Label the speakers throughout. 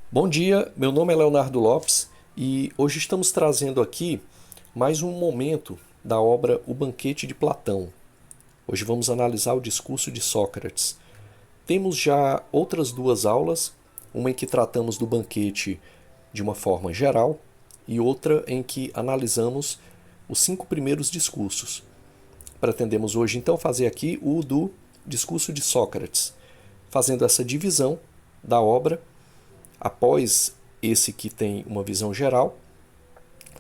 Speaker 1: Bom dia, meu nome é Leonardo Lopes e hoje estamos trazendo aqui mais um momento da obra O Banquete de Platão. Hoje vamos analisar o discurso de Sócrates. Temos já outras duas aulas, uma em que tratamos do banquete de uma forma geral e outra em que analisamos os 5 primeiros discursos. Pretendemos hoje então fazer aqui o do discurso de Sócrates, fazendo essa divisão da obra após esse que tem uma visão geral,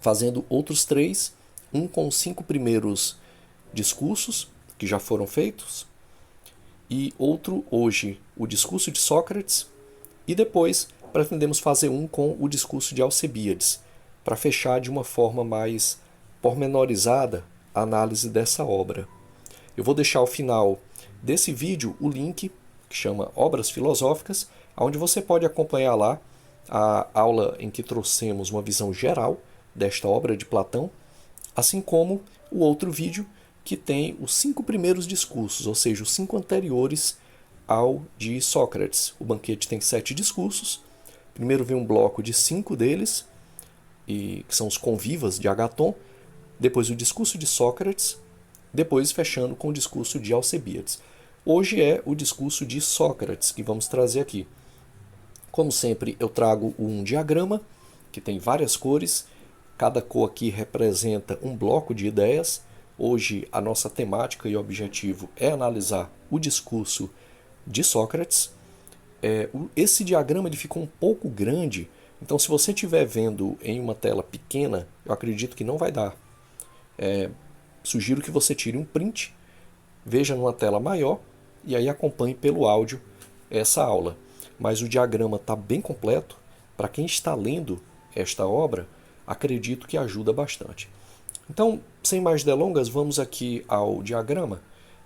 Speaker 1: fazendo outros três, um com os 5 primeiros discursos que já foram feitos, e outro hoje, o discurso de Sócrates, e depois pretendemos fazer um com o discurso de Alcebíades, para fechar de uma forma mais pormenorizada a análise dessa obra. Eu vou deixar ao final desse vídeo o link que chama Obras Filosóficas, onde você pode acompanhar lá a aula em que trouxemos uma visão geral desta obra de Platão, assim como o outro vídeo que tem os 5 primeiros discursos, ou seja, os 5 anteriores ao de Sócrates. O banquete tem 7 discursos. Primeiro vem um bloco de 5 deles, que são os convivas de Agaton, depois o discurso de Sócrates, depois fechando com o discurso de Alcebíades. Hoje é o discurso de Sócrates que vamos trazer aqui. Como sempre, eu trago um diagrama que tem várias cores. Cada cor aqui representa um bloco de ideias. Hoje, a nossa temática e objetivo é analisar o discurso de Sócrates. Esse diagrama ele ficou um pouco grande, então se você estiver vendo em uma tela pequena, eu acredito que não vai dar. Sugiro que você tire um print, veja numa tela maior e aí acompanhe pelo áudio essa aula. Mas o diagrama está bem completo. Para quem está lendo esta obra, acredito que ajuda bastante. Então, sem mais delongas, vamos aqui ao diagrama.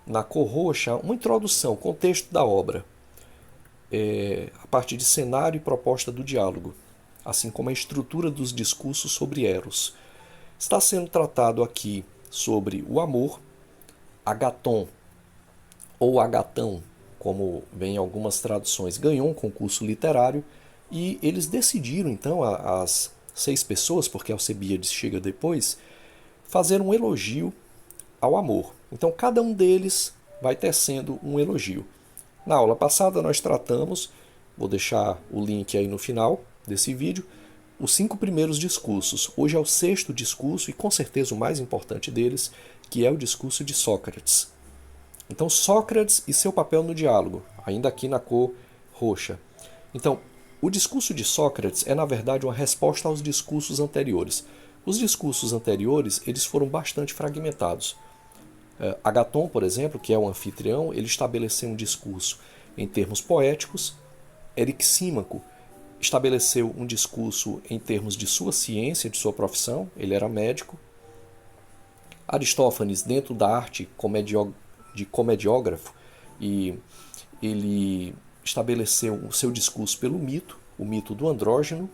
Speaker 1: Na cor roxa, uma introdução, contexto da obra. A parte de cenário e proposta do diálogo, assim como a estrutura dos discursos sobre Eros. Está sendo tratado aqui sobre o amor, Agaton, ou Agatão, como vem em algumas traduções, ganhou um concurso literário e eles decidiram, então, as 6 pessoas, porque Alcebíades chega depois, fazer um elogio ao amor. Então, cada um deles vai tecendo um elogio. Na aula passada, nós tratamos, vou deixar o link aí no final desse vídeo, os 5 primeiros discursos. Hoje é o 6º discurso e, com certeza, o mais importante deles, que é o discurso de Sócrates. Então, Sócrates e seu papel no diálogo, ainda aqui na cor roxa. Então, o discurso de Sócrates é, na verdade, uma resposta aos discursos anteriores. Os discursos anteriores eles foram bastante fragmentados. Agaton, por exemplo, que é o anfitrião, ele estabeleceu um discurso em termos poéticos. Erixímaco estabeleceu um discurso em termos de sua ciência, de sua profissão, ele era médico. Aristófanes, dentro da arte de comediógrafo, e ele estabeleceu o seu discurso pelo mito, o mito do andrógeno.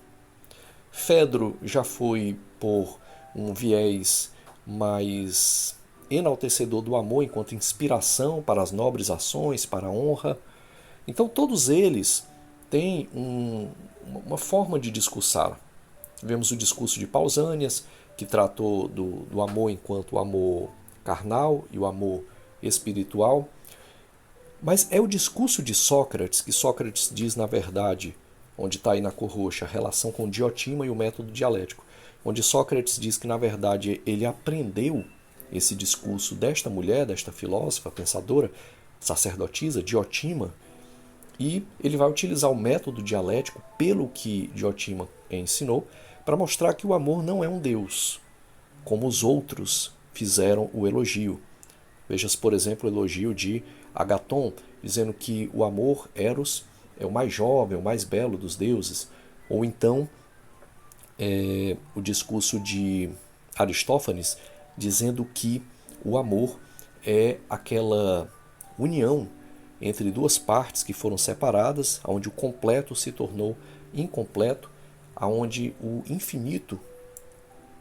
Speaker 1: Fedro já foi por um viés mais enaltecedor do amor enquanto inspiração para as nobres ações, para a honra. Então todos eles têm uma forma de discursar. Tivemos o discurso de Pausânias, que tratou do amor enquanto o amor carnal e o amor espiritual. Mas é o discurso de Sócrates, que Sócrates diz, na verdade, onde está aí na cor roxa, a relação com Diotima e o método dialético, onde Sócrates diz que, na verdade, ele aprendeu esse discurso desta mulher, desta filósofa, pensadora, sacerdotisa, Diotima, e ele vai utilizar o método dialético, pelo que Diotima ensinou, para mostrar que o amor não é um Deus, como os outros fizeram o elogio. Veja, por exemplo, o elogio de Agaton, dizendo que o amor, Eros, é o mais jovem, o mais belo dos deuses. Ou então, o discurso de Aristófanes, dizendo que o amor é aquela união entre duas partes que foram separadas, onde o completo se tornou incompleto, aonde o infinito,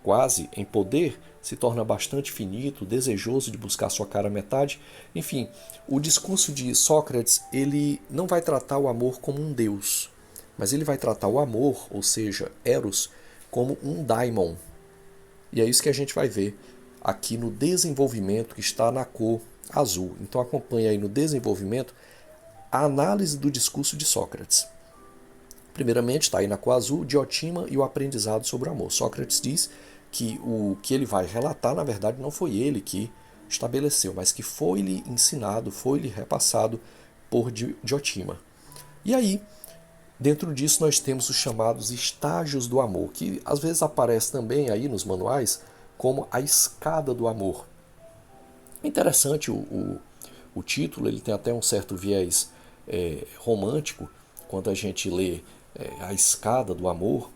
Speaker 1: quase em poder, se torna bastante finito, desejoso de buscar sua cara metade. Enfim, o discurso de Sócrates ele não vai tratar o amor como um deus, mas ele vai tratar o amor, ou seja, Eros, como um daimon. E é isso que a gente vai ver aqui no desenvolvimento que está na cor azul. Então acompanhe aí no desenvolvimento a análise do discurso de Sócrates. Primeiramente está aí na cor azul, Diotima e o aprendizado sobre o amor. Sócrates diz que o que ele vai relatar, na verdade, não foi ele que estabeleceu, mas que foi-lhe ensinado, foi-lhe repassado por Diotima. E aí, dentro disso, nós temos os chamados estágios do amor, que às vezes aparece também aí nos manuais como a escada do amor. Interessante o título, ele tem até um certo viés romântico, quando a gente lê a escada do amor,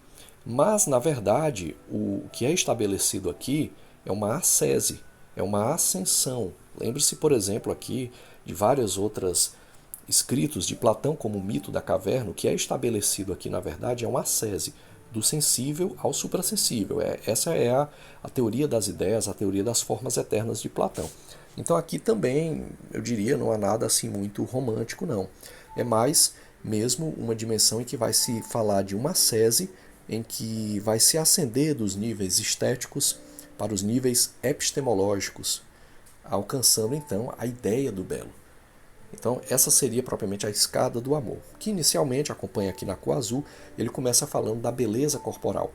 Speaker 1: mas na verdade o que é estabelecido aqui é uma ascese, é uma ascensão. Lembre-se, por exemplo, aqui de várias outras escritos de Platão, como o mito da caverna. O que é estabelecido aqui, na verdade, é uma ascese do sensível ao suprassensível. Essa é a teoria das ideias, a teoria das formas eternas de Platão. Então aqui também, eu diria, não há nada assim muito romântico, não. É mais mesmo uma dimensão em que vai se falar de uma ascese, em que vai se ascender dos níveis estéticos para os níveis epistemológicos, alcançando então a ideia do belo. Então, essa seria propriamente a escada do amor, que inicialmente, acompanha aqui na cor azul, ele começa falando da beleza corporal.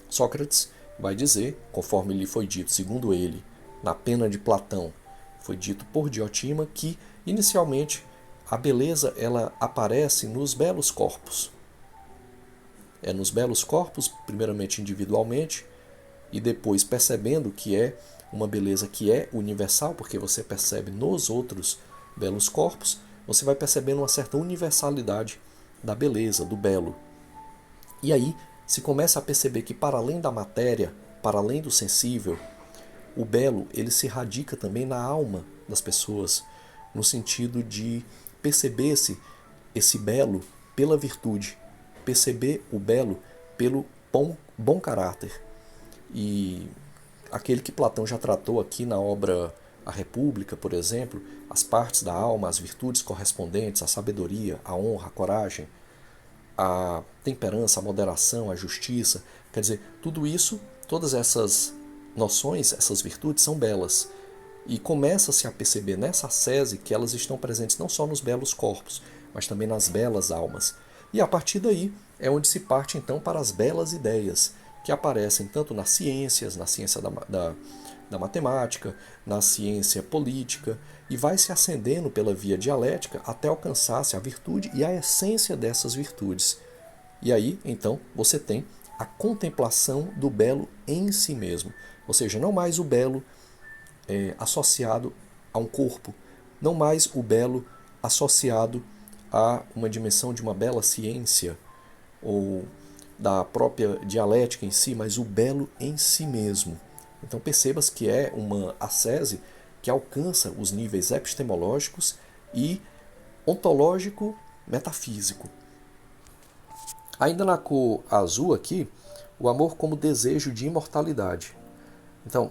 Speaker 1: Sócrates vai dizer, conforme lhe foi dito, segundo ele, na pena de Platão, foi dito por Diotima, que inicialmente a beleza ela aparece nos belos corpos. É nos belos corpos, primeiramente individualmente, e depois percebendo que é uma beleza que é universal, porque você percebe nos outros belos corpos, você vai percebendo uma certa universalidade da beleza, do belo. E aí se começa a perceber que para além da matéria, para além do sensível, o belo ele se radica também na alma das pessoas, no sentido de perceber-se esse belo pela virtude, perceber o belo pelo bom caráter. E aquele que Platão já tratou aqui na obra A República, por exemplo, as partes da alma, as virtudes correspondentes, a sabedoria, a honra, a coragem, a temperança, a moderação, a justiça. Quer dizer, tudo isso, todas essas noções, essas virtudes são belas. E começa-se a perceber nessa ascese que elas estão presentes não só nos belos corpos, mas também nas belas almas. E a partir daí é onde se parte então para as belas ideias, que aparecem tanto nas ciências, na ciência da matemática, na ciência política, e vai se ascendendo pela via dialética até alcançar-se a virtude e a essência dessas virtudes. E aí, então, você tem a contemplação do belo em si mesmo. Ou seja, não mais o belo associado a um corpo, não mais o belo associado a uma dimensão de uma bela ciência ou da própria dialética em si, mas o belo em si mesmo. Então percebas que é uma ascese que alcança os níveis epistemológicos e ontológico-metafísico. Ainda na cor azul aqui, o amor como desejo de imortalidade. Então,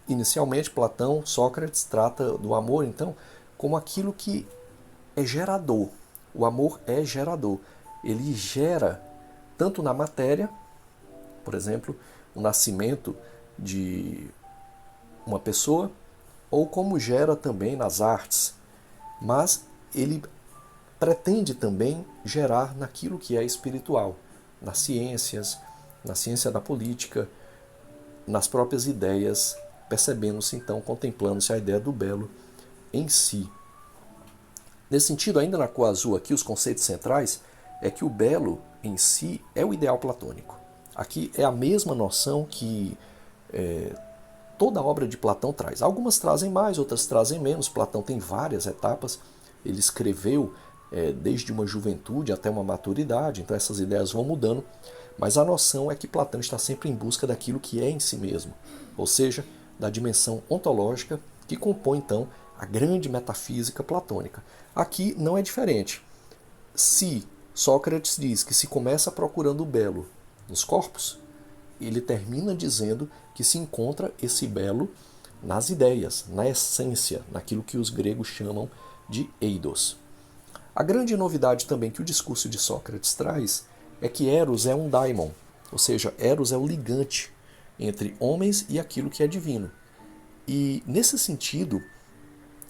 Speaker 1: inicialmente, Platão, Sócrates trata do amor, então, como aquilo que é gerador. O amor é gerador. Ele gera tanto na matéria, por exemplo, o nascimento de uma pessoa, ou como gera também nas artes, mas ele pretende também gerar naquilo que é espiritual, nas ciências, na ciência da política, nas próprias ideias, percebendo-se então, contemplando-se a ideia do belo em si. Nesse sentido, ainda na cor azul aqui, os conceitos centrais é que o belo em si é o ideal platônico. Aqui é a mesma noção que toda a obra de Platão traz. Algumas trazem mais, outras trazem menos. Platão tem várias etapas. Ele escreveu desde uma juventude até uma maturidade, então essas ideias vão mudando. Mas a noção é que Platão está sempre em busca daquilo que é em si mesmo, ou seja, da dimensão ontológica que compõe então a grande metafísica platônica. Aqui não é diferente. Se Sócrates diz que se começa procurando o belo nos corpos, ele termina dizendo que se encontra esse belo nas ideias, na essência, naquilo que os gregos chamam de eidos. A grande novidade também que o discurso de Sócrates traz é que Eros é um daimon, ou seja, Eros é o ligante entre homens e aquilo que é divino. E nesse sentido,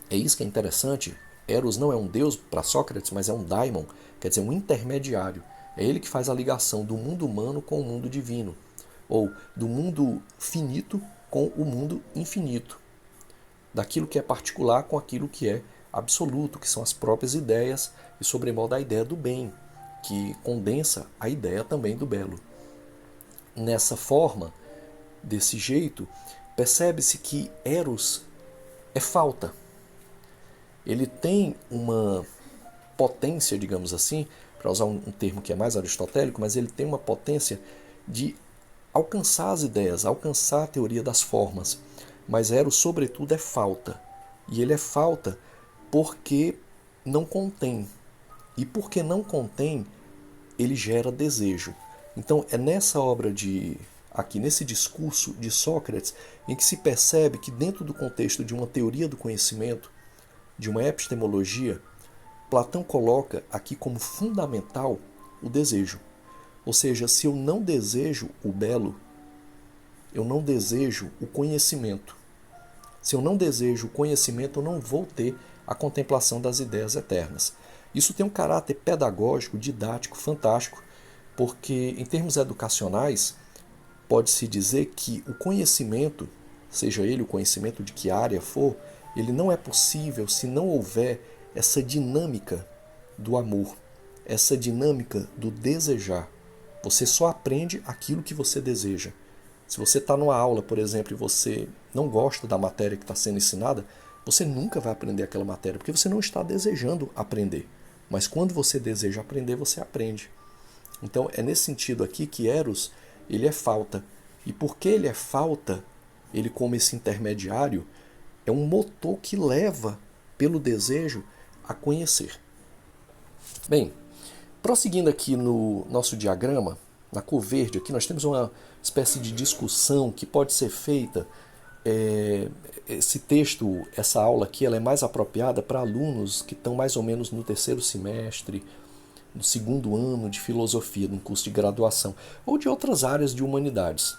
Speaker 1: é isso que é interessante, Eros não é um deus para Sócrates, mas é um daimon, quer dizer, um intermediário. É ele que faz a ligação do mundo humano com o mundo divino, ou do mundo finito com o mundo infinito, daquilo que é particular com aquilo que é absoluto, que são as próprias ideias e, sobremodo, a ideia do bem, que condensa a ideia também do belo. Nessa forma, desse jeito, percebe-se que Eros é falta. Ele tem uma potência, digamos assim, para usar um termo que é mais aristotélico, mas ele tem uma potência de alcançar as ideias, alcançar a teoria das formas. Mas Eros, sobretudo, é falta. E ele é falta porque não contém. E porque não contém, ele gera desejo. Então é nessa obra aqui nesse discurso de Sócrates, em que se percebe que dentro do contexto de uma teoria do conhecimento, de uma epistemologia, Platão coloca aqui como fundamental o desejo. Ou seja, se eu não desejo o belo, eu não desejo o conhecimento. Se eu não desejo o conhecimento, eu não vou ter a contemplação das ideias eternas. Isso tem um caráter pedagógico, didático, fantástico, porque em termos educacionais, pode-se dizer que o conhecimento, seja ele o conhecimento de que área for, ele não é possível se não houver essa dinâmica do amor, essa dinâmica do desejar. Você só aprende aquilo que você deseja. Se você está numa aula, por exemplo, e você não gosta da matéria que está sendo ensinada, você nunca vai aprender aquela matéria, porque você não está desejando aprender. Mas quando você deseja aprender, você aprende. Então é nesse sentido aqui que Eros, ele é falta. E porque ele é falta, ele como esse intermediário, é um motor que leva, pelo desejo, a conhecer. Bem, prosseguindo aqui no nosso diagrama, na cor verde aqui, nós temos uma espécie de discussão que pode ser feita. Esse texto, essa aula aqui, ela é mais apropriada para alunos que estão mais ou menos no terceiro semestre, no segundo ano de filosofia, num curso de graduação, ou de outras áreas de humanidades.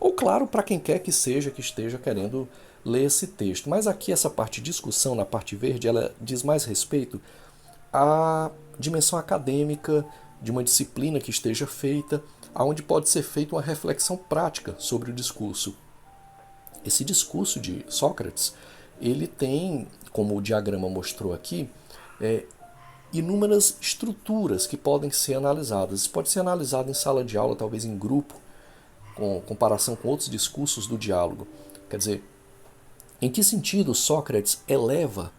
Speaker 1: Ou, claro, para quem quer que seja, que esteja querendo ler esse texto. Mas aqui essa parte de discussão, na parte verde, ela diz mais respeito à dimensão acadêmica de uma disciplina que esteja feita, onde pode ser feita uma reflexão prática sobre o discurso. Esse discurso de Sócrates, ele tem, como o diagrama mostrou aqui, inúmeras estruturas que podem ser analisadas. Isso pode ser analisado em sala de aula, talvez em grupo, com comparação com outros discursos do diálogo. Quer dizer, em que sentido Sócrates eleva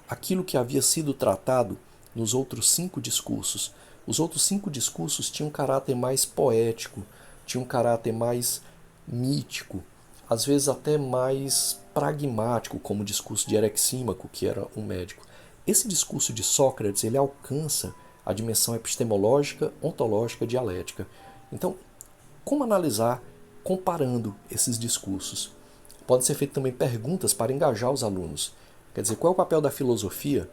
Speaker 1: aquilo que havia sido tratado nos outros 5 discursos? Os outros 5 discursos tinham um caráter mais poético, tinham um caráter mais mítico, às vezes até mais pragmático, como o discurso de Erexímaco, que era um médico. Esse discurso de Sócrates, ele alcança a dimensão epistemológica, ontológica, dialética. Então, como analisar comparando esses discursos? Podem ser feitas também perguntas para engajar os alunos. Quer dizer, qual é o papel da filosofia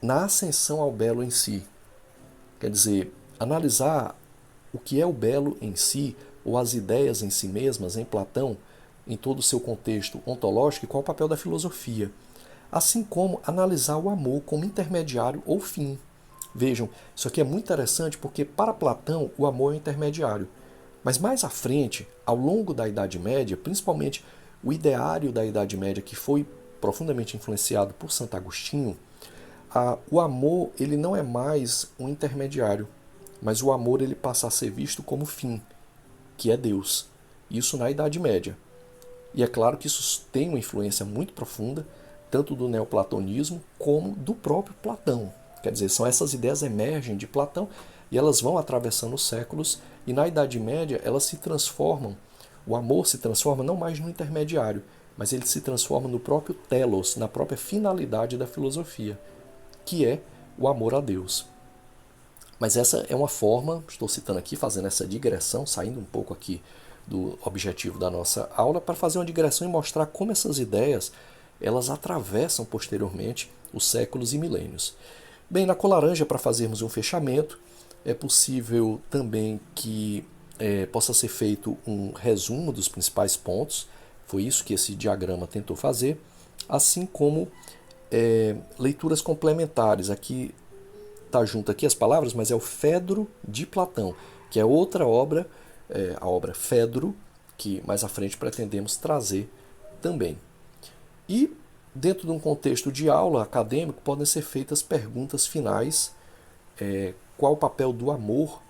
Speaker 1: na ascensão ao belo em si? Quer dizer, analisar o que é o belo em si, ou as ideias em si mesmas, em Platão, em todo o seu contexto ontológico, e qual é o papel da filosofia. Assim como analisar o amor como intermediário ou fim. Vejam, isso aqui é muito interessante porque para Platão o amor é o intermediário. Mas mais à frente, ao longo da Idade Média, principalmente o ideário da Idade Média, que foi profundamente influenciado por Santo Agostinho, o amor ele não é mais um intermediário, mas o amor ele passa a ser visto como fim, que é Deus. Isso na Idade Média. E é claro que isso tem uma influência muito profunda, tanto do neoplatonismo como do próprio Platão. Quer dizer, são essas ideias emergem de Platão e elas vão atravessando os séculos e na Idade Média elas se transformam, o amor se transforma não mais no intermediário, mas ele se transforma no próprio telos, na própria finalidade da filosofia, que é o amor a Deus. Mas essa é uma forma, estou citando aqui, fazendo essa digressão, saindo um pouco aqui do objetivo da nossa aula, para fazer uma digressão e mostrar como essas ideias elas atravessam posteriormente os séculos e milênios. Bem, na cor laranja, para fazermos um fechamento, é possível também que possa ser feito um resumo dos principais pontos. Foi isso que esse diagrama tentou fazer, assim como leituras complementares. Aqui está junto aqui as palavras, mas é o Fedro de Platão, que é outra obra, a obra Fedro, que mais à frente pretendemos trazer também. E, dentro de um contexto de aula acadêmico, podem ser feitas perguntas finais. Qual o papel do amor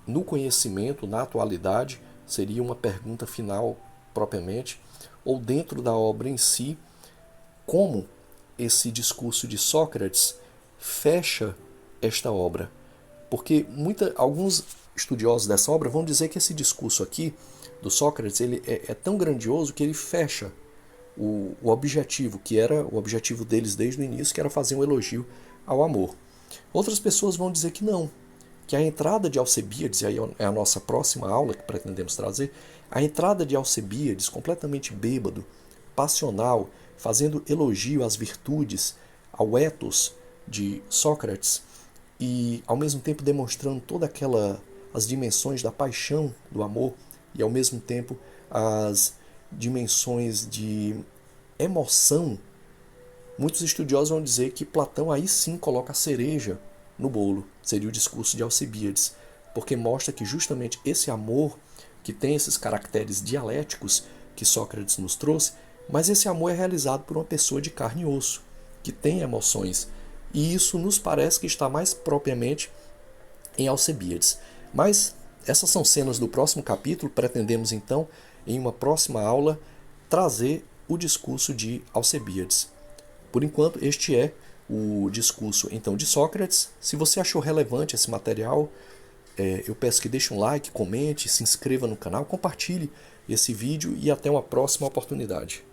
Speaker 1: no conhecimento, na atualidade? Seria uma pergunta final propriamente. Ou dentro da obra em si, como esse discurso de Sócrates fecha esta obra. Porque alguns estudiosos dessa obra vão dizer que esse discurso aqui do Sócrates ele é tão grandioso que ele fecha o objetivo, que era o objetivo deles desde o início, que era fazer um elogio ao amor. Outras pessoas vão dizer que não, que a entrada de Alcebiades, e aí é a nossa próxima aula que pretendemos trazer, a entrada de Alcebiades, completamente bêbado, passional, fazendo elogio às virtudes, ao ethos de Sócrates, e ao mesmo tempo demonstrando as dimensões da paixão, do amor, e ao mesmo tempo as dimensões de emoção. Muitos estudiosos vão dizer que Platão aí sim coloca a cereja no bolo, seria o discurso de Alcebiades, porque mostra que justamente esse amor, que tem esses caracteres dialéticos que Sócrates nos trouxe, mas esse amor é realizado por uma pessoa de carne e osso, que tem emoções, e isso nos parece que está mais propriamente em Alcebiades. Mas essas são cenas do próximo capítulo, pretendemos então, em uma próxima aula, trazer o discurso de Alcebiades. Por enquanto, este é o discurso então de Sócrates. Se você achou relevante esse material, eu peço que deixe um like, comente, se inscreva no canal, compartilhe esse vídeo e até uma próxima oportunidade.